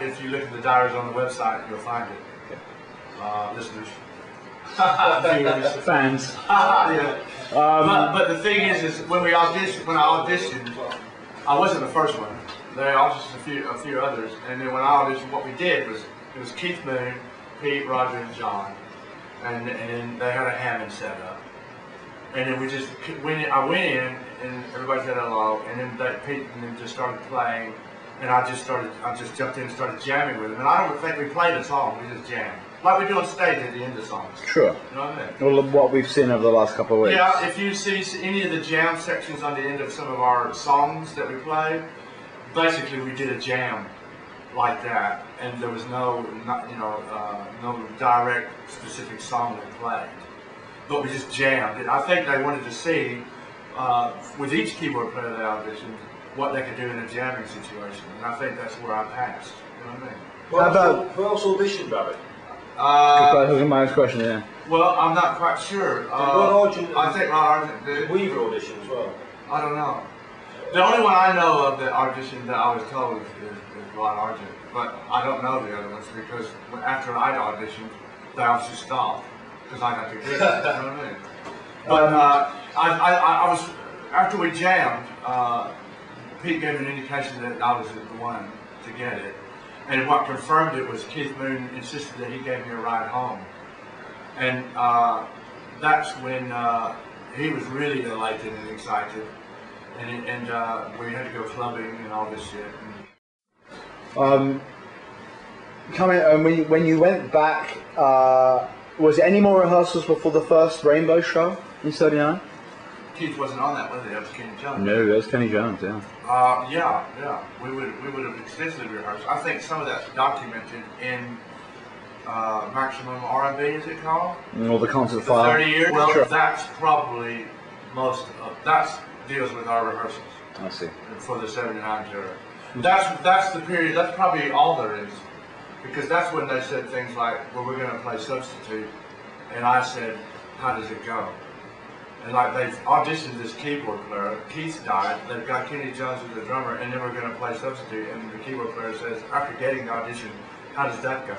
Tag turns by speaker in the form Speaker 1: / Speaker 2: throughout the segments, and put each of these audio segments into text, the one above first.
Speaker 1: If you look at the diaries on the website, you'll find it. Listeners.
Speaker 2: Viewers, fans.
Speaker 1: Yeah. But the thing is when I auditioned, I wasn't the first one. They auditioned a few others, and then when I auditioned, what we did was it was Keith Moon, Pete, Roger, and John, and then they had a Hammond set up, and then I went in, and everybody said hello, and then Pete and then just started playing, and I just jumped in and started jamming with them, and I don't think we played a song, we just jammed. Like we do on stage at the end of songs.
Speaker 2: Sure.
Speaker 1: You know what I mean?
Speaker 2: Well, what we've seen over the last couple of weeks.
Speaker 1: Yeah, if you see any of the jam sections on the end of some of our songs that we played, basically we did a jam like that, and there was no direct specific song we played, but we just jammed. And I think they wanted to see, with each keyboard player they auditioned, what they could do in a jamming situation, and I think that's where I passed. You know what I mean?
Speaker 3: Who else auditioned, Barry?
Speaker 2: That was my next question, yeah.
Speaker 1: Well, I'm not quite sure. I think Rod Argent did.
Speaker 3: Weaver auditioned as well.
Speaker 1: I don't know. The only one I know of that auditioned that I was told is Rod Argent, but I don't know the other ones because after I'd auditioned, they obviously stopped because I got the gig. You know what I mean? But I was after we jammed. Pete gave an indication that I was the one to get it. And what confirmed it was Keith Moon insisted that he gave me a ride home. And that's when he was really elated and excited. And we had to go clubbing and all this shit.
Speaker 2: When you went back, was there any more rehearsals before the first Rainbow show in '79?
Speaker 1: Keith wasn't on that, was he? That was Kenny Jones.
Speaker 2: No, that was Kenny Jones, yeah.
Speaker 1: Yeah. We would have extensively rehearsed. I think some of that's documented in Maximum R&B, is it called?
Speaker 2: Or the concert
Speaker 1: the
Speaker 2: file.
Speaker 1: 30 years. Well,
Speaker 2: sure.
Speaker 1: That's probably that deals with our rehearsals.
Speaker 2: I see.
Speaker 1: For the '79 era. That's the period. That's probably all there is, because that's when they said things like, "Well, we're going to play substitute," and I said, "How does it go?" And like they've auditioned this keyboard player, Keith died, they've got Kenny Jones as the drummer, and then we're going to play substitute, and the keyboard player says, after getting the audition, how does that go?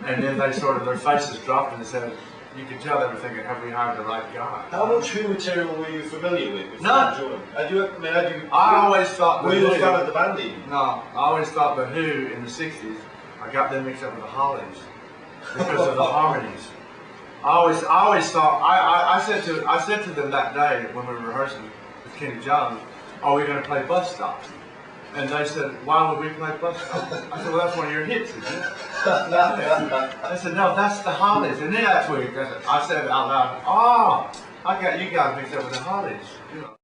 Speaker 1: And then they their faces dropped and said, you can tell they were thinking, have we hired the right guy?
Speaker 3: How much Who material were you familiar with?
Speaker 1: None.
Speaker 3: I
Speaker 1: always thought
Speaker 3: were you a fan of the band even?
Speaker 1: No, I always thought the Who in the '60s, I got them mixed up with the Hollies because of the harmonies. I always thought, I said to them that day when we were rehearsing with Kenny Jones, are we going to play Bus Stop? And they said, why would we play Bus Stop? I said, well, that's one of your hits, isn't it? I said, no, that's the Hollies. And then that's where I said out loud, oh, I got you guys mixed up with the Hollies. You know.